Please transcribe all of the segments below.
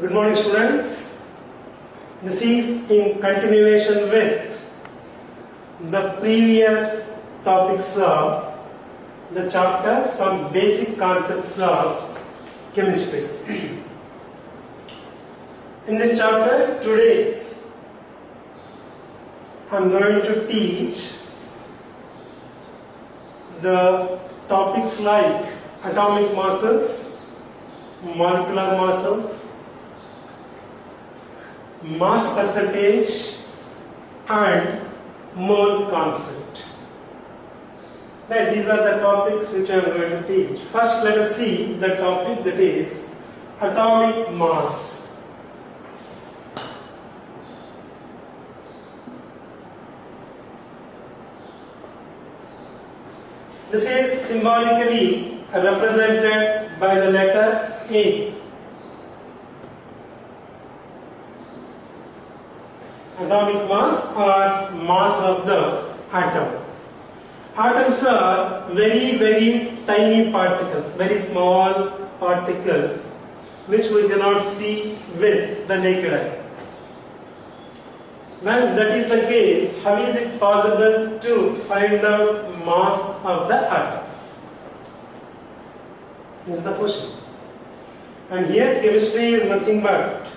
Good morning, students. This is in continuation with the previous topics of the chapter, some basic concepts of chemistry. In this chapter, today I am going to teach the topics like atomic masses, molecular masses, mass percentage and mole concept. Right, these are the topics which I am going to teach. First, let us see the topic, that is atomic mass. This is symbolically represented by the letter A. Atomic mass or mass of the atom. Atoms are very tiny particles, very small particles which we cannot see with the naked eye. When that is the case, how is it possible to find out mass of the atom? This is the question. And here chemistry is nothing but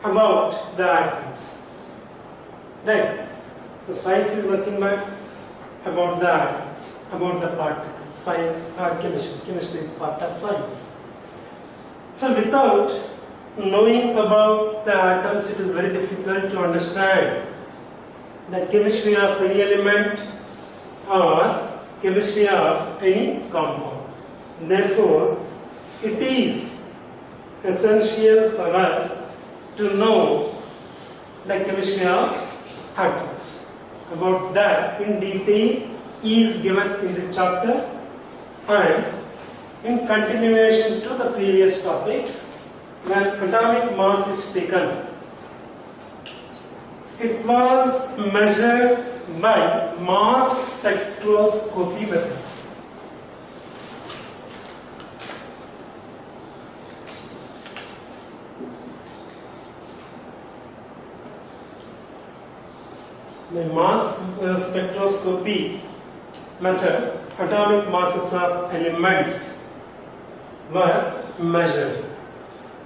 about the atoms. Right? So science is nothing but about the atoms, about the particles. Science or chemistry. Chemistry is part of science. So without knowing about the atoms, it is very difficult to understand the chemistry of any element or chemistry of any compound. Therefore, it is essential for us to know the chemistry of atoms. About that in detail is given in this chapter, and in continuation to the previous topics, when atomic mass is taken, it was measured by mass spectroscopy method. The mass spectroscopy method, atomic masses of elements were measured.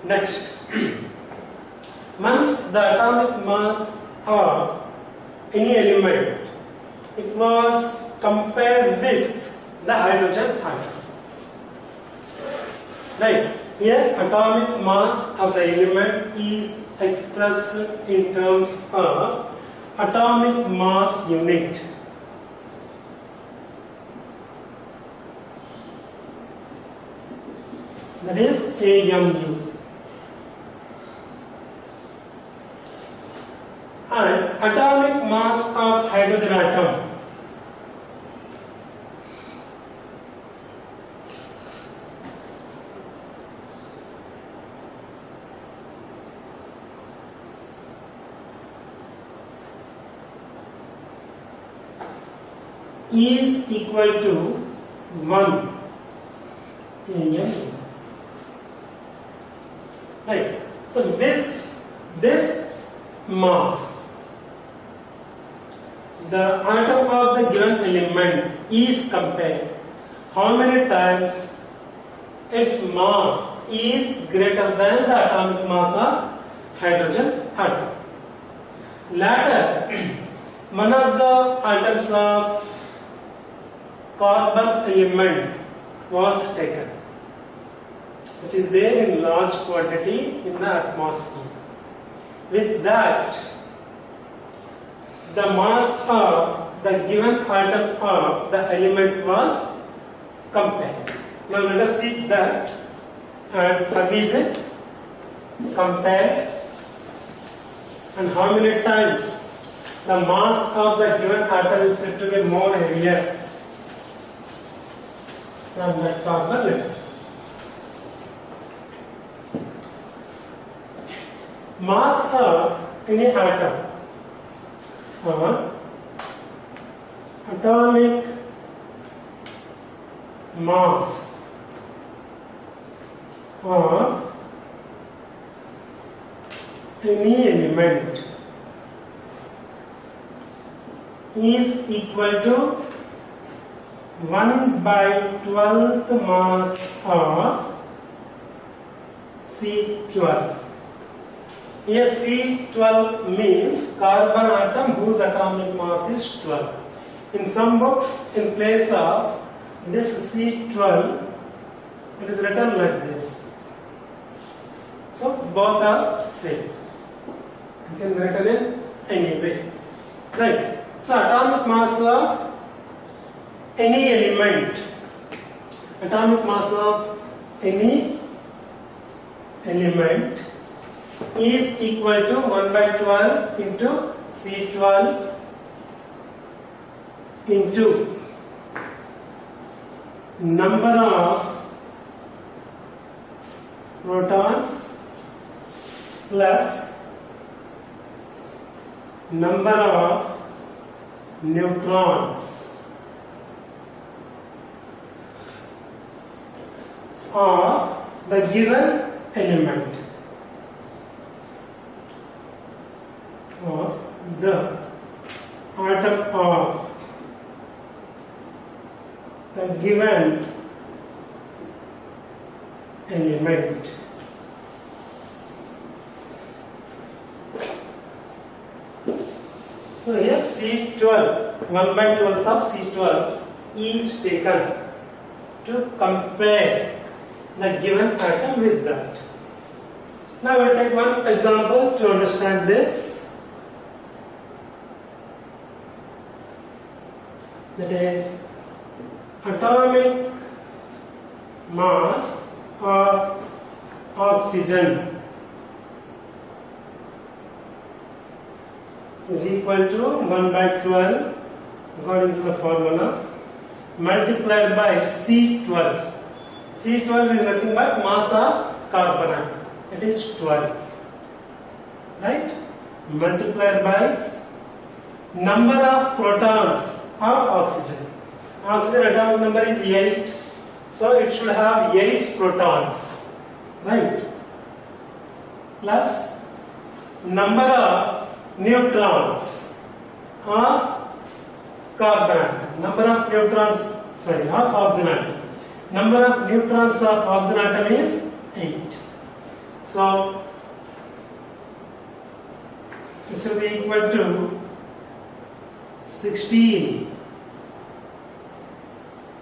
Next, once the atomic mass of any element, it was compared with the hydrogen atom. Right? Here, atomic mass of the element is expressed in terms of atomic mass unit. That is AMU. And atomic mass of hydrogen atom is equal to 1 AMU. Right. So with this mass, the atom of the given element is compared. How many times its mass is greater than the atomic mass of hydrogen atom. Later, one of the atoms of carbon element was taken, which is there in large quantity in the atmosphere. With that, the mass of the given atom of the element was compared. Now let us see that, and how is it compared, and how many times the mass of the given atom is said to be more heavier than that carbon limits. Mass of any atom or atomic mass of any element is equal to 1/12th mass of C12. Here C12 means carbon atom whose atomic mass is 12. In some books, in place of this C12, it is written like this. So both are same. You can write it any way. Right. So atomic mass of any element, atomic mass of any element is equal to 1/12 into C12 into number of protons plus number of neutrons of the given element, or the atom of the given element. So here C12, 1/12th of C12 is taken to compare the given atom with that. Now we'll take one example to understand this. That is atomic mass of oxygen is equal to 1/12 according to the formula multiplied by C12. C12 is nothing but mass of carbon atom. It is 12. Right? Multiplied by number of protons of oxygen. Oxygen atomic number is 8. So it should have 8 protons. Right? Plus number of neutrons of carbon atom. Number of neutrons, of oxygen atom. Number of neutrons of oxygen atom is 8. So this will be equal to 16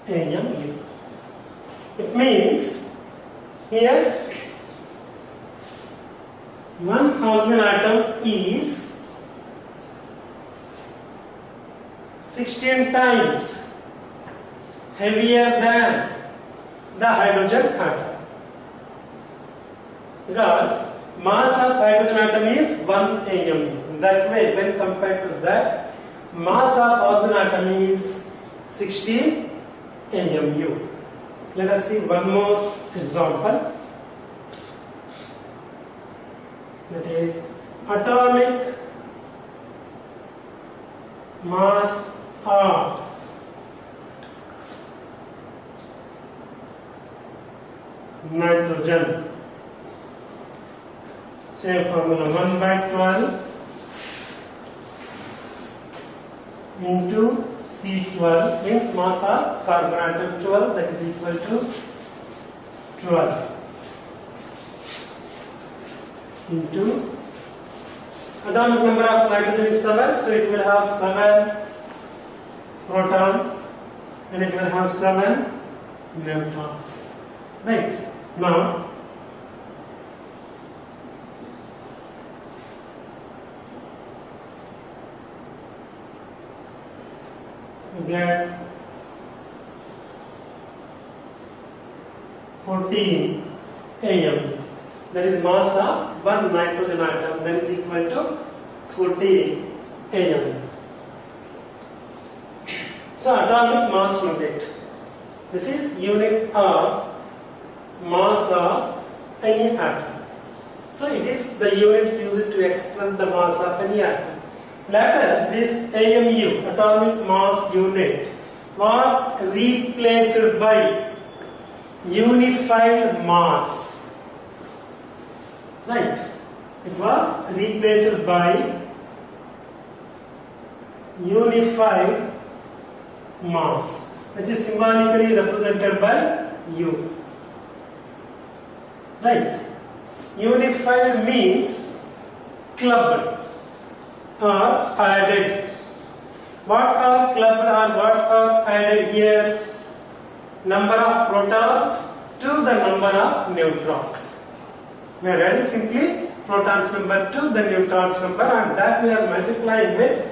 AMU. It means here 1 oxygen atom is 16 times heavier than the hydrogen atom, because mass of hydrogen atom is 1 AMU. That way, when compared to that, mass of oxygen atom is 16 AMU. Let us see one more example. That is atomic mass of nitrogen. Same formula, 1/12 into C12 means mass of carbon atom 12, that is equal to 12 into atomic number of nitrogen is 7, so it will have 7 protons and it will have 7 neutrons. Right? Now we get 14 AM. That is mass of one nitrogen atom, that is equal to 14 AM. So atomic mass unit. This is unit of mass of any atom. So it is the unit used to express the mass of any atom. Later, this AMU, atomic mass unit, was replaced by unified mass. Right? It was replaced by unified mass, which is symbolically represented by U. Right? Unified means clubbed or added. What are clubbed or what are added here? Number of protons to the number of neutrons. We are adding simply protons number to the neutrons number, and that we are multiplying with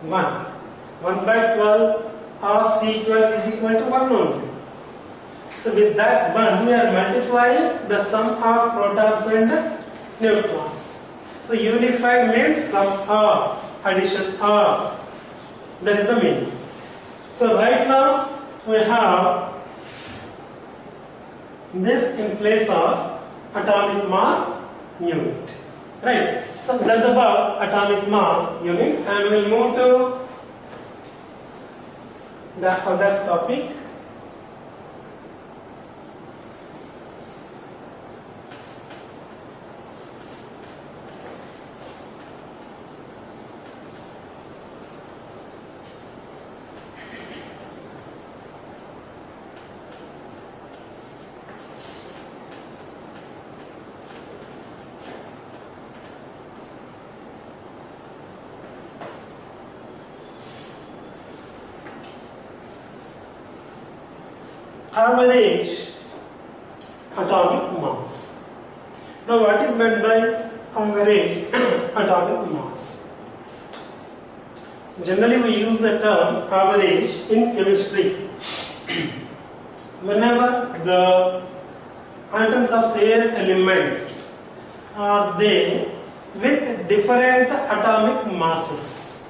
1. 1 by 12 of C12 is equal to 1 only. So with that 1 we are multiplying the sum of protons and neutrons. So unified means sum of, addition of. That is the meaning. So right now we have this in place of atomic mass unit. Right. So that's about atomic mass unit, and we'll move to the other topic. Average atomic mass. Now what is meant by average atomic mass? Generally we use the term average in chemistry whenever the atoms of same element are they with different atomic masses,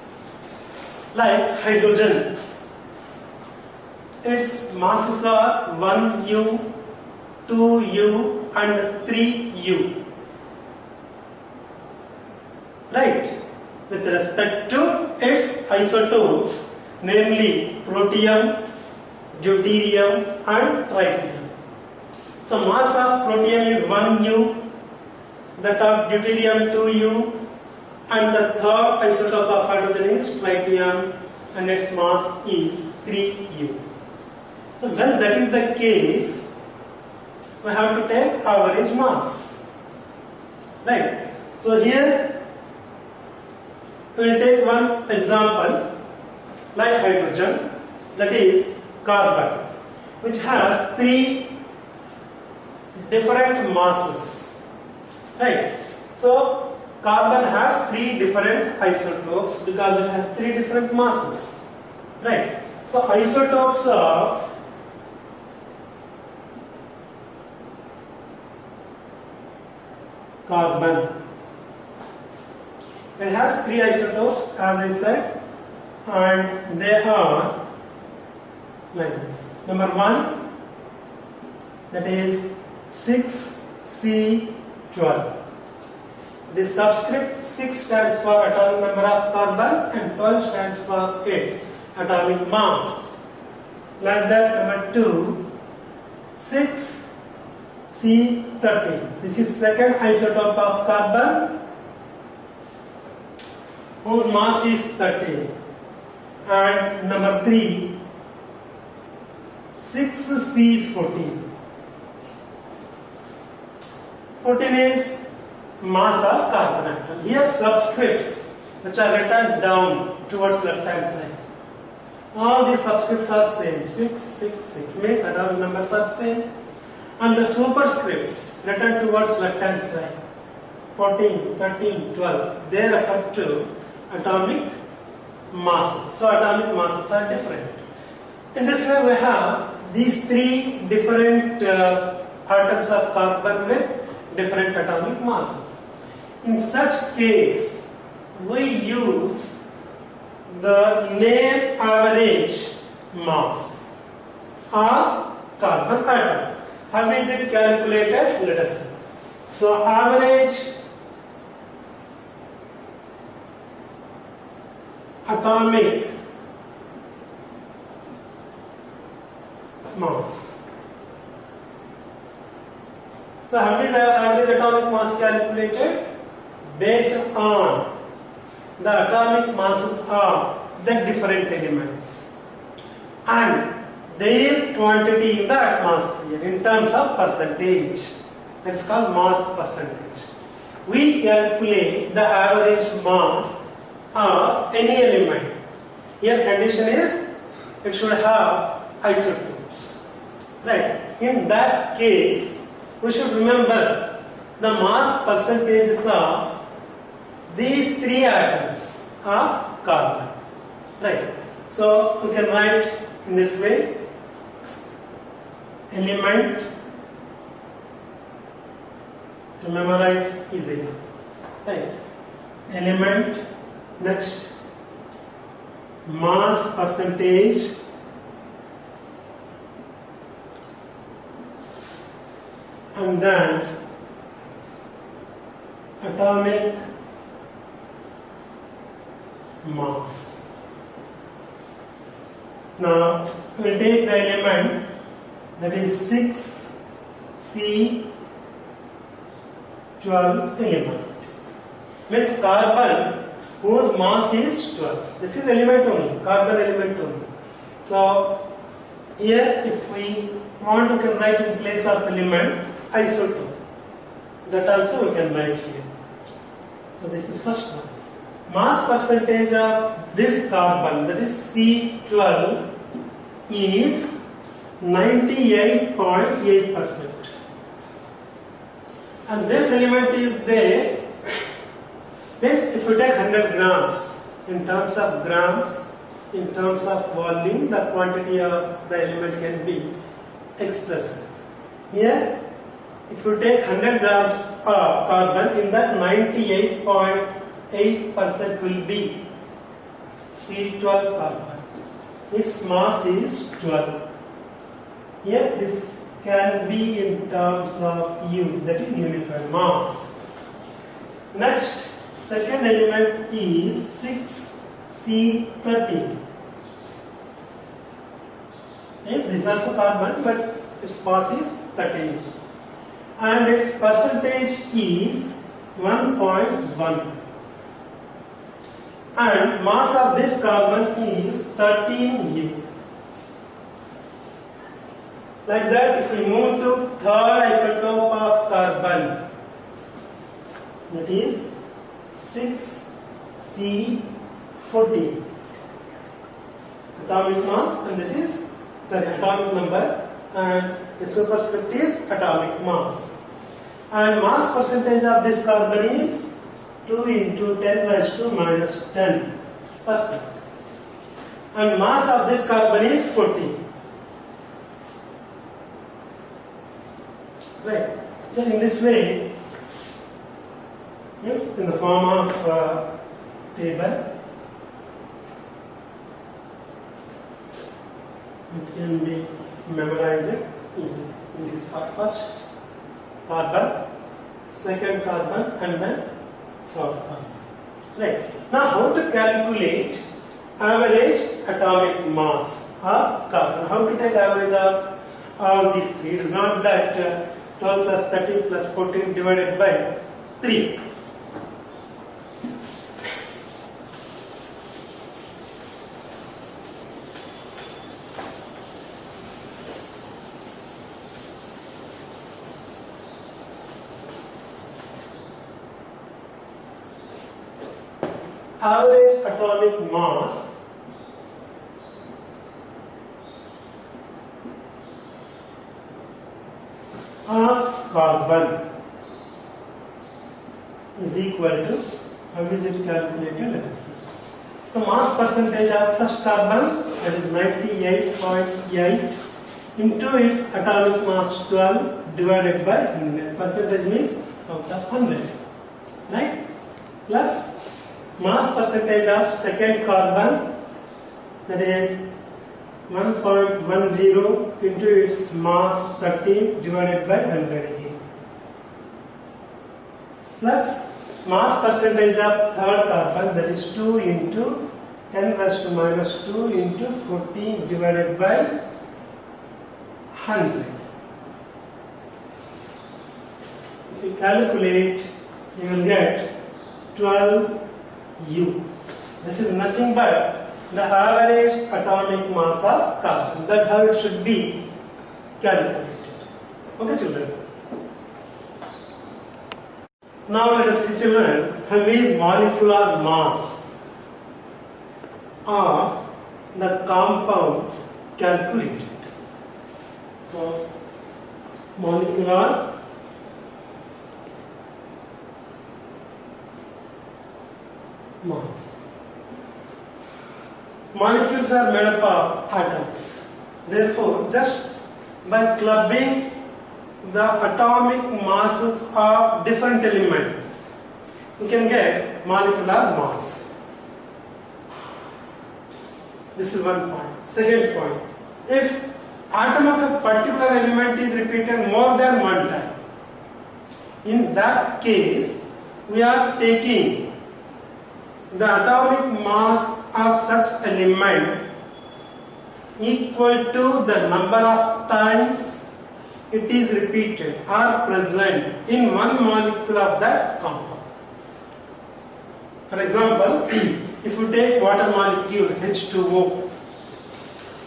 like hydrogen. Its masses are 1U, 2U and 3U. Right? With respect to its isotopes, namely protium, deuterium and tritium. So mass of protium is 1U, that of deuterium 2U, and the third isotope of hydrogen is tritium, and its mass is 3U. So when that is the case, we have to take average mass. Right? So here we will take one example like hydrogen, that is carbon, which has 3 different masses. Right? So carbon has 3 different isotopes because it has 3 different masses. Right? So isotopes of carbon. It has 3 isotopes, as I said, and they are like this. Number 1, that is 6C12. The subscript 6 stands for atomic number of carbon and 12 stands for its atomic mass. Like that, number 2, 6C13. This is second isotope of carbon, whose mass is 13. And number 3, 6C14. 14 is mass of carbon atom. Here subscripts which are written down towards left hand side. All these subscripts are same. 6, 6, 6 means atomic numbers are same. And the superscripts written towards left hand side, 14, 13, 12, they refer to atomic masses. So atomic masses are different. In this way we have these 3 different atoms of carbon with different atomic masses. In such case, we use the name average mass of carbon atom. How is it calculated? Let us see. So average atomic mass. So how is average atomic mass calculated? Based on the atomic masses of the different elements and their quantity in the atmosphere in terms of percentage. That's called mass percentage. We calculate the average mass of any element. Here condition is it should have isotopes. Right. In that case, we should remember the mass percentages of these three atoms of carbon. Right. So we can write in this way: element, to memorize easily. Right. Element, next mass percentage, and then atomic mass. Now we will take the elements, that is 6C12 element. Means carbon whose mass is 12. This is element only, carbon element only. So here if we want, we can write in place of element isotope. That also we can write here. So this is first one. Mass percentage of this carbon, that is C12, is 98.8%. And this element is there. Means if you take 100 grams, in terms of grams, in terms of volume, the quantity of the element can be expressed. Here, if you take 100 grams of carbon, in that 98.8% will be C12 carbon. Its mass is 12. Here this can be in terms of U, that is unified mass. Next, second element is 6C13. This is also carbon, but its mass is 13. And its percentage is 1.1. And mass of this carbon is 13U. Like that, if we move to third isotope of carbon, that is 6C14. Atomic mass, and this is atomic number, and the superscript is atomic mass. And mass percentage of this carbon is 2 into 10 raised to minus 10%. And mass of this carbon is 40. Right. So in this way, yes, in the form of table, it can be memorized easily. In this part, first carbon, second carbon, and then third carbon. Right. Now, how to calculate average atomic mass of carbon? How to take average of all these three? It is not that 12 plus 13 plus 14 divided by 3. Average atomic mass of carbon is equal to, how is it calculated? Let us see. So mass percentage of first carbon, that is 98.8 into its atomic mass 12 divided by 100. Percentage means out of 100, right? Plus mass percentage of second carbon, that is 1.10 into its mass 13 divided by 100 again. Plus mass percentage of third carbon, that is 2 into 10 raised to minus 2 into 14 divided by 100. if you calculate, you will get 12U. This is nothing but the average atomic mass of carbon. That's how it should be calculated. Okay, children. Now let us see, children, how is molecular mass of the compounds calculated. So, molecular mass. Molecules are made up of atoms. Therefore, just by clubbing the atomic masses of different elements, we can get molecular mass. This is one point. Second point, if atom of a particular element is repeated more than one time, in that case, we are taking the atomic mass of such element equal to the number of times it is repeated or present in one molecule of that compound. For example, if you take water molecule H2O,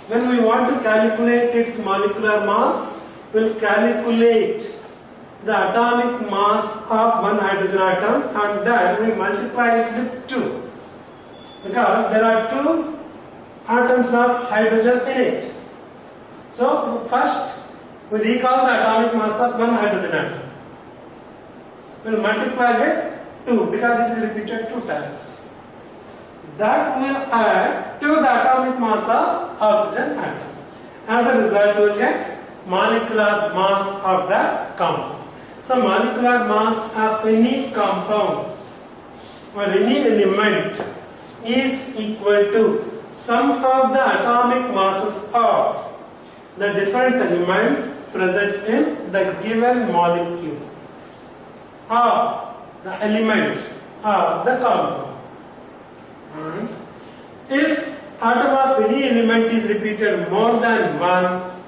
when we want to calculate its molecular mass, we will calculate the atomic mass of one hydrogen atom and then we multiply it with 2, because there are 2 atoms of hydrogen in it. So first we recall the atomic mass of one hydrogen atom. We will multiply with 2 because it is repeated 2 times. That will add to the atomic mass of oxygen atom. As a result, we will get molecular mass of that compound. So, molecular mass of any compound or any element is equal to sum of the atomic masses of the different elements present in the given molecule or the element of the compound. And if atom of any element is repeated more than once,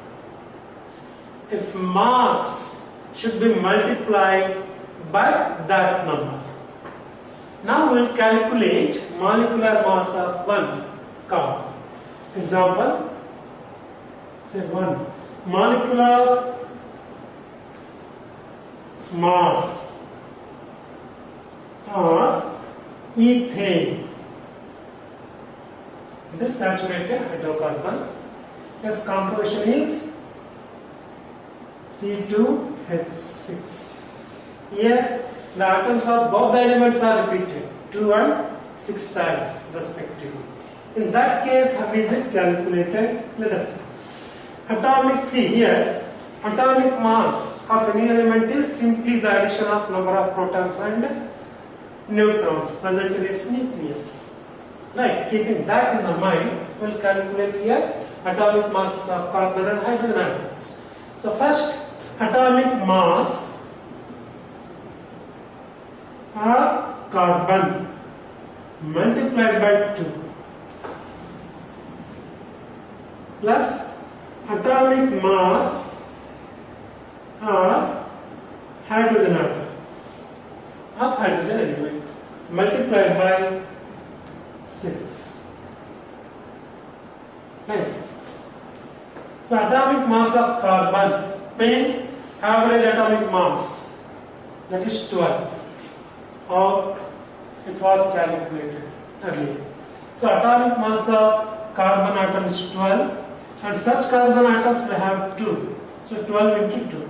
its mass should be multiplied by that number. Now we will calculate molecular mass of one compound. Example, say 1. Molecular mass of ethane. This saturated hydrocarbon. Its composition is C2H6. Here the atoms of both the elements are repeated 2 and 6 times respectively. In that case, how is it calculated? Let us see. Atomic mass of any element is simply the addition of number of protons and neutrons present in its nucleus. Right, keeping that in the mind, we will calculate here atomic masses of carbon and hydrogen atoms. So first, atomic mass of carbon multiplied by 2 plus atomic mass of hydrogen atom of hydrogen element multiplied by 6. Right. So atomic mass of carbon means average atomic mass, that is 12, or it was calculated earlier. So atomic mass of carbon atom is 12 and such carbon atoms may have 2. So 12 into 2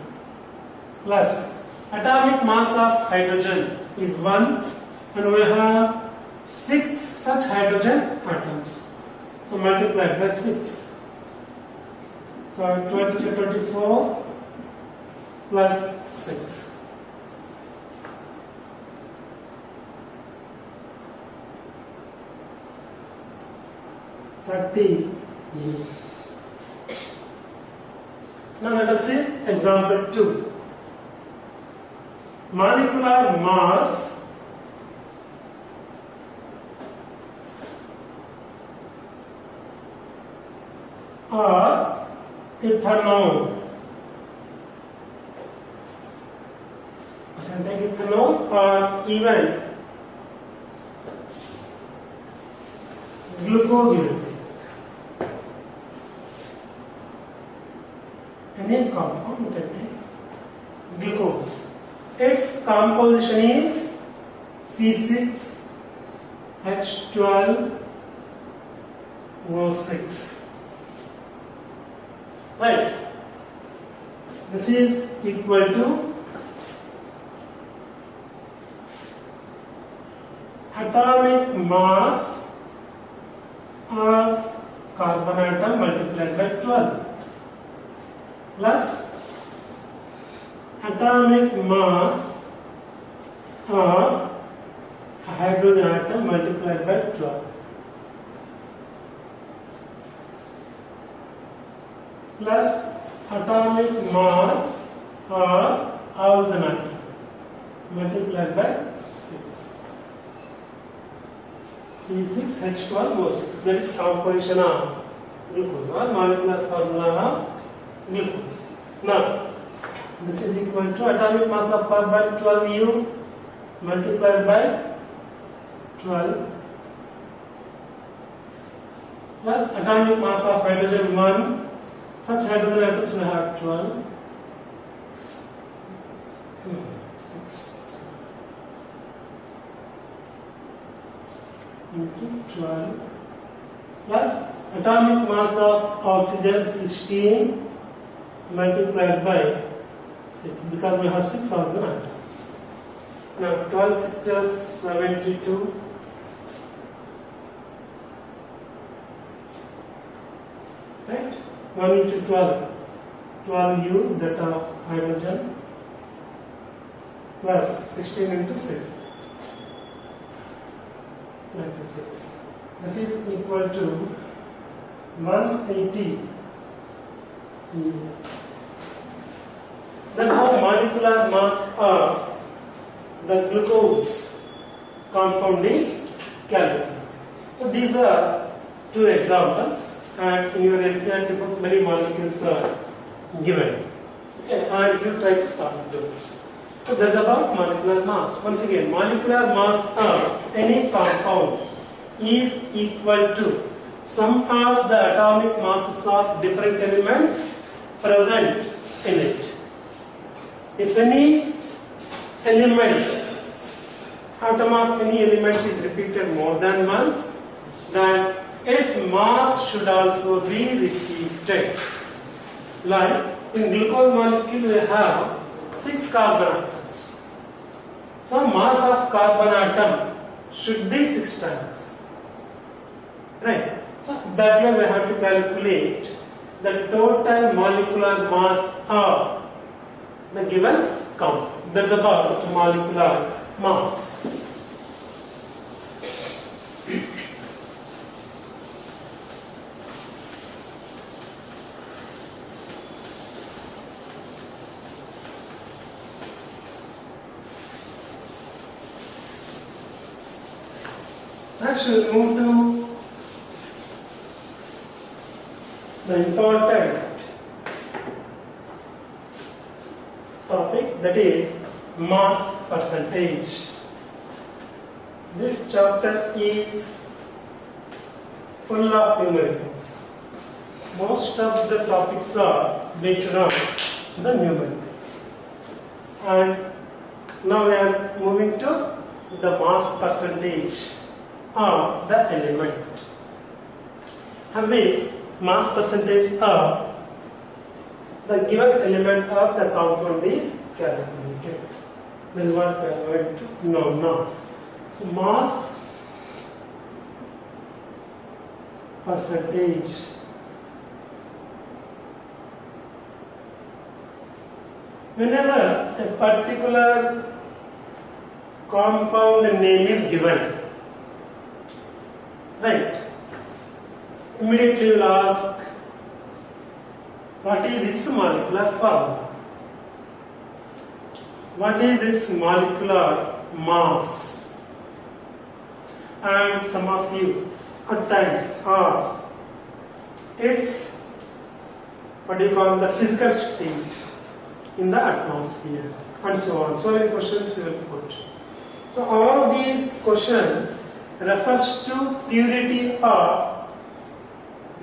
plus atomic mass of hydrogen is 1 and we have 6 such hydrogen atoms. So multiplied by 6. So 20 to 24 plus 6. Now let us see example 2. Molecular mass of ethanol anti-ethanol or even glucose you take. Any compound you can take glucose. Its composition is C6H12O6. Right. This is equal to atomic mass of carbon atom multiplied by 12 plus atomic mass of hydrogen atom multiplied by 12 plus atomic mass of oxygen atom multiplied by 6. C6H12O6. That is composition of glucose or molecular formula of glucose. Now, this is equal to atomic mass of carbon 12U multiplied by 12 plus atomic mass of hydrogen 1. Such hydrogen atoms will have 12. Into 12 plus atomic mass of oxygen 16 multiplied by 6 because we have 6 oxygen atoms. Now 12 6 is 72. Right? 1 into 12, 12U, that of hydrogen, plus 16 into 6, 96. This is equal to 180. Then how molecular mass of the glucose compound is calculated. So these are two examples. And in your NCERT book, many molecules are given. Okay, and you try to solve those. So that's about molecular mass. Once again, molecular mass of any compound is equal to sum of the atomic masses of different elements present in it. If any element, atom of any element is repeated more than once, then its mass should also be repeated. Like in glucose molecule we have 6 carbon atoms. So mass of carbon atom should be 6 times. Right? So that way we have to calculate the total molecular mass of the given compound. That's about molecular mass. Next we move to the important topic, that is mass percentage. This chapter is full of numericals. Most of the topics are based on the numericals. And now we are moving to the mass percentage of the element. How is mass percentage of the given element of the compound is calculated? This is what we are going to know now. So mass percentage. Whenever a particular compound name is given, right, immediately you will ask, what is its molecular formula? What is its molecular mass? And some of you at times ask, it's what do you call the physical state? in the atmosphere, and so on. So many questions we will put. So all these questions refers to purity of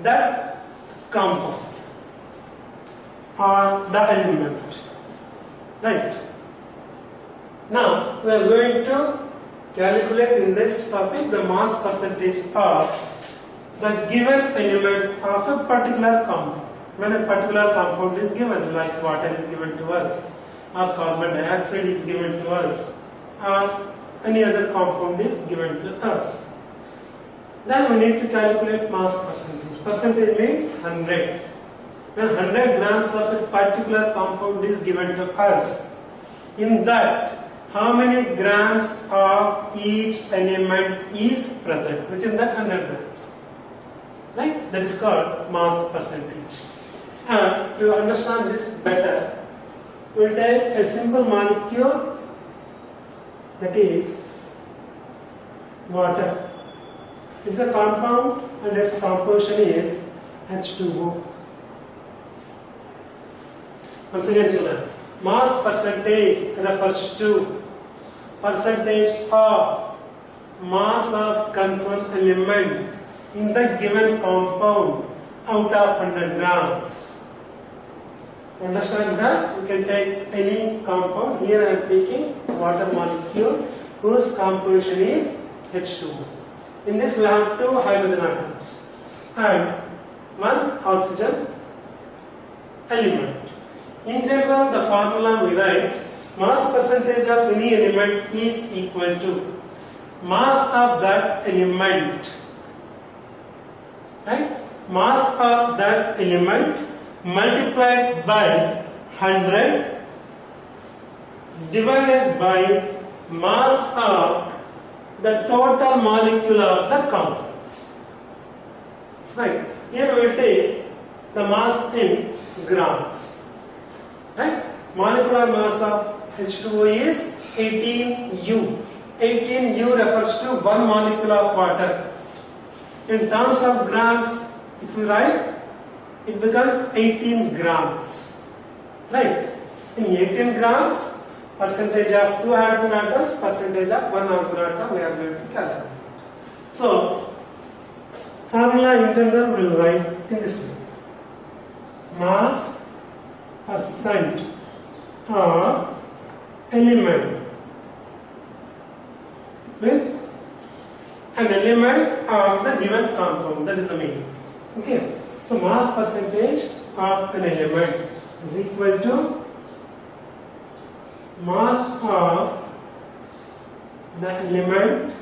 that compound or the element. Right. Now we are going to calculate in this topic the mass percentage of the given element of a particular compound. When a particular compound is given, like water is given to us, or carbon dioxide is given to us, or any other compound is given to us, then we need to calculate mass percentage. Percentage means 100. When 100 grams of a particular compound is given to us, in that how many grams of each element is present within that 100 grams? Right? That is called mass percentage. And to understand this better, we will take a simple molecule, that is water. It's a compound and its composition is H2O. Once again, children, mass percentage refers to percentage of mass of concerned element in the given compound out of 100 grams. Understand that? You can take any compound. Here I am taking water molecule whose composition is H2O. In this we have 2 hydrogen atoms and 1 oxygen element. In general, the formula we write, mass percentage of any element is equal to mass of that element. Right? Mass of that element multiplied by 100 divided by mass of the total molecule of the compound. Right. Here we will take the mass in grams. Right. Molecular mass of H2O is 18U. 18U refers to 1 molecule of water. In terms of grams, if we write, it becomes 18 grams. Right. In 18 grams, percentage of 2 hydrogen atoms, percentage of 1 oxygen atom we are going to calculate. So, formula in general we will write in this way. Mass percent of element. Right? An element of the given compound, that is the meaning. Okay. So mass percentage of an element is equal to mass of the element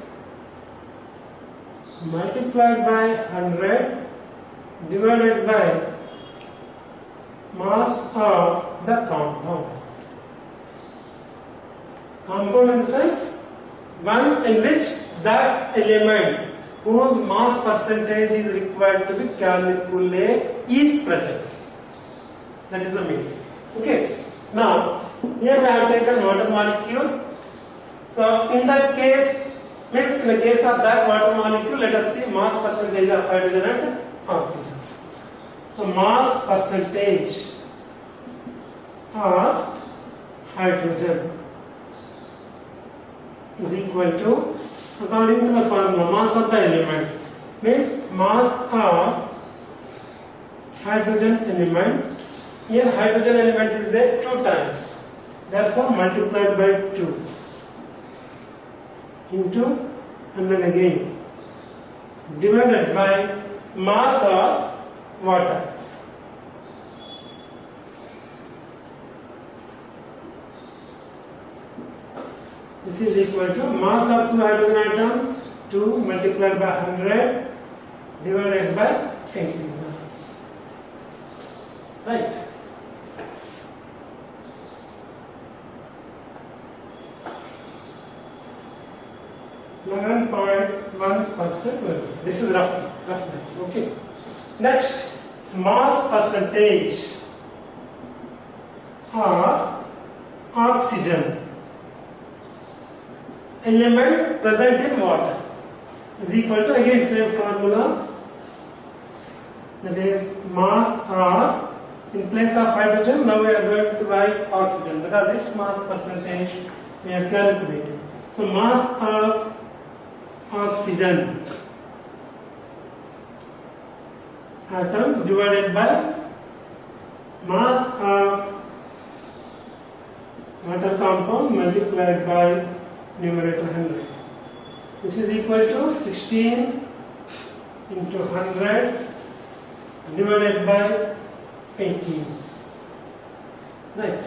multiplied by 100 divided by mass of the compound. Compound in the sense, one in which that element whose mass percentage is required to be calculated is present. That is the meaning. Okay. Now, here we have taken water molecule. So, in that case, means in the case of that water molecule, let us see mass percentage of hydrogen and oxygen. So, mass percentage of hydrogen is equal to, according to the formula, mass of the element, means mass of hydrogen element. Here hydrogen element is there 2 times, therefore multiplied by 2 into, and then again divided by mass of water. This is equal to mass of 2 hydrogen atoms, 2 multiplied by 100 divided by 18 grams. Right. %. This is roughly. Okay. Next, mass percentage of oxygen element present in water is equal to, again same formula, that is mass of In place of hydrogen, now we are going to write oxygen because its mass percentage we are calculating. So mass of oxygen atom divided by mass of water compound multiplied by numerator 100. This is equal to 16 into 100 divided by 18. Right.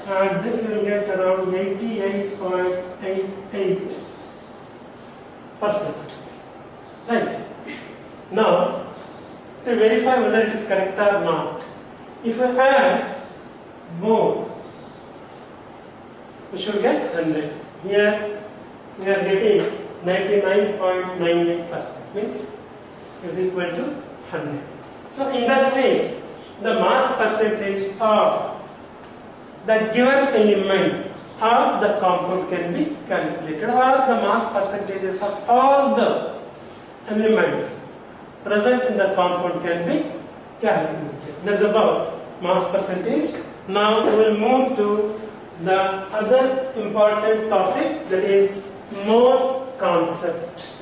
And this will get around 88.88%. Right. Now, to verify whether it is correct or not, if I add both, we should get 100. Here we are getting 99.98%, means is equal to 100. So in that way, the mass percentage of the given element of the compound can be calculated, or the mass percentages of all the elements present in the compound can be calculated. That's about mass percentage. Now we will move to the other important topic, that is mole concept.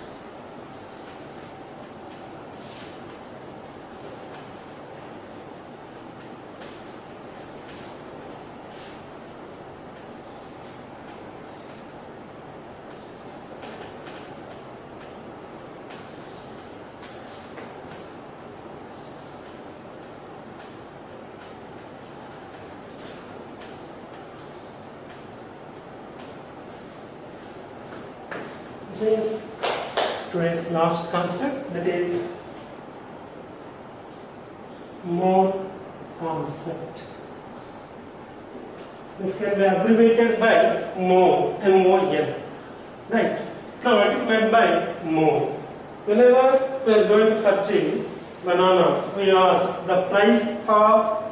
This is today's last concept, that is mole concept. This can be abbreviated by mole, M-O-L. Right. Now what is meant by mole? Whenever we are going to purchase bananas, we ask the price of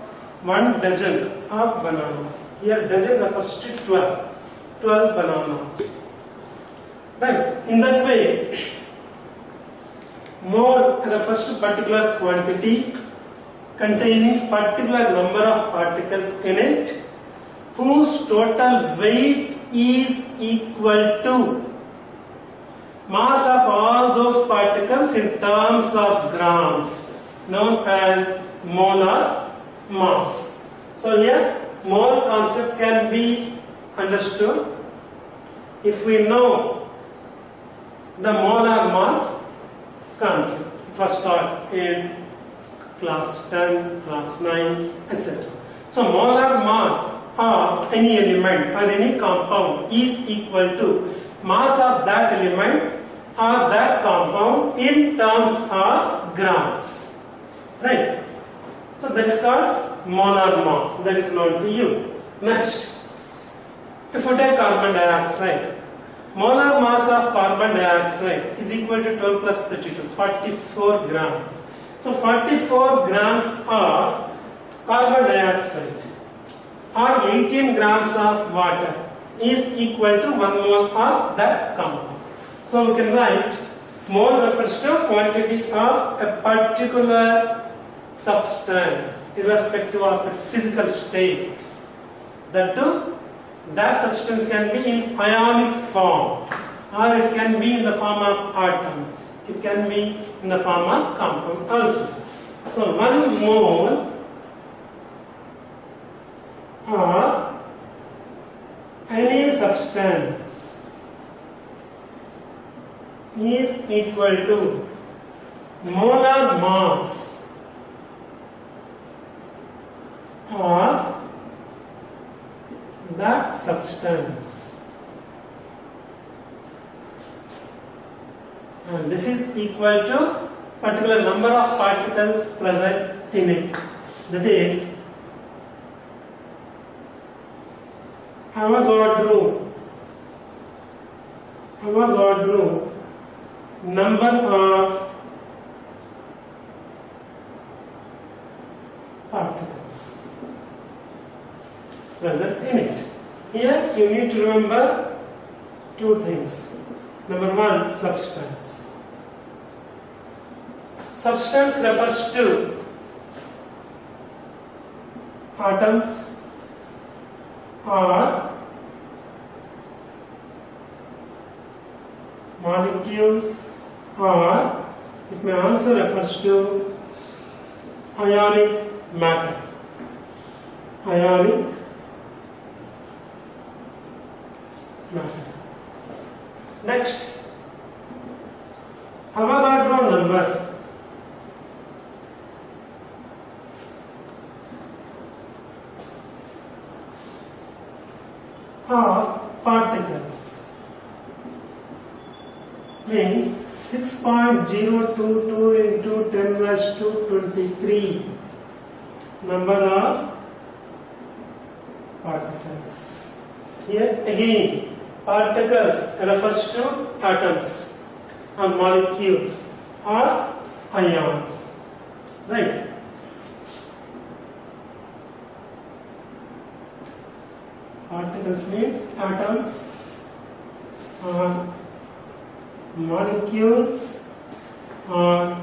1 dozen of bananas. Here dozen refers to 12 bananas. Right. In that way, mole refers to particular quantity containing particular number of particles in it, whose total weight is equal to mass of all those particles in terms of grams, known as molar mass. So here, mole concept can be understood if we know the molar mass concept. First taught in class 10, class 9, etc. So molar mass of any element or any compound is equal to mass of that element or that compound in terms of grams. Right? So that is called molar mass. That is known to you. Next, if we take carbon dioxide, molar mass of carbon dioxide is equal to 12 plus 32, 44 grams. So 44 grams of carbon dioxide or 18 grams of water is equal to 1 mole of that compound. So we can write mole refers to quantity of a particular substance irrespective of its physical state. That too, that substance can be in ionic form, or it can be in the form of atoms. It can be in the form of compound also. So 1 mole of any substance is equal to molar mass of that substance, and this is equal to particular number of particles present in it. That is Avogadro number of particles present in it. Here you need to remember 2 things. Number 1, substance. Substance refers to atoms or molecules, or it may also refers to ionic matter. Ionic matter. Next, Avogadro number. Of particles means 6.022 into 10 raised to 23 number of particles. Here again, particles refers to atoms or molecules or ions, right? Particles means atoms or molecules or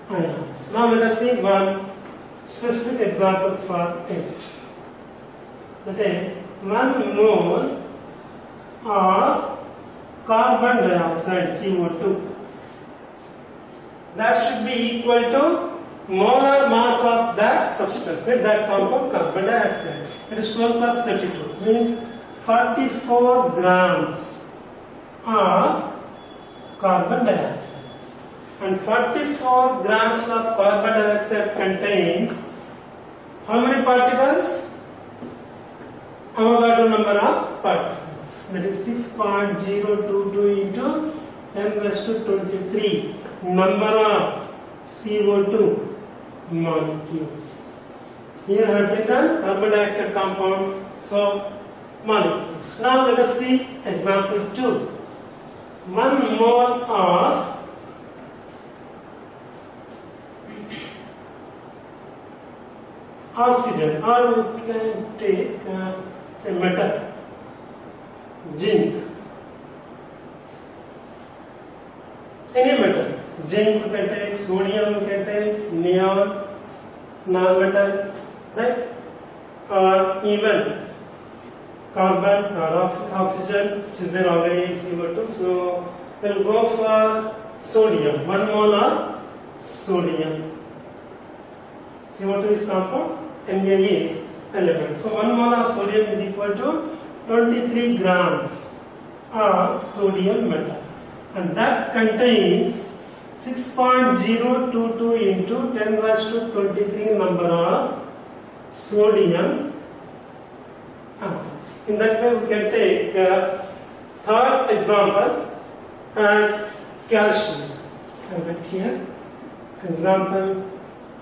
ions. Now let us see one specific example for it. That is 1 mole of carbon dioxide CO2. That should be equal to molar mass of that substance, with that compound carbon dioxide. It is 12 plus 32, means 44 grams of carbon dioxide. And 44 grams of carbon dioxide contains how many particles? Avogadro number of particles. That is 6.022 into 10 raised to 23 number of CO2 molecules. Here I have taken carbon dioxide compound, so molecules. Now let us see example 2. 1 mole of oxygen, or we can take say metal, zinc, any metal. Zinc we can take, sodium we can take, neon, non-metal, right? Or even carbon or oxygen, which is there already in CO2. So we'll go for sodium. 1 mole of sodium. CO2 is compound, Na is element. So 1 mole of sodium is equal to 23 grams of sodium metal, and that contains 6.022 into 10 raised to 23 number of sodium atoms. In that way, we can take third example as calcium. I write here example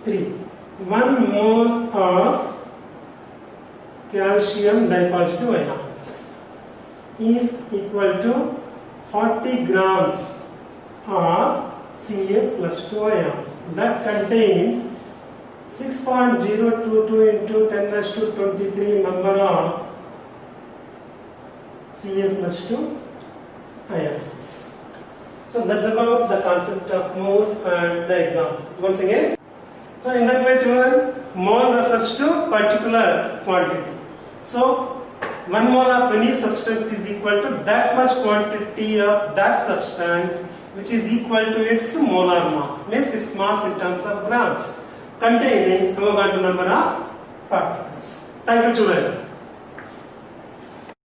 3. 1 mole of calcium dipositive ions is equal to 40 grams of Ca plus 2 ions. That contains 6.022 into 10 raised to 23 number of Ca plus 2 ions. So that's about the concept of mole and the example. Once again, so in that way, children, mole refers to particular quantity. So 1 mole of any substance is equal to that much quantity of that substance, which is equal to its molar mass, means its mass in terms of grams, containing Avogadro number of particles. Thank you, children.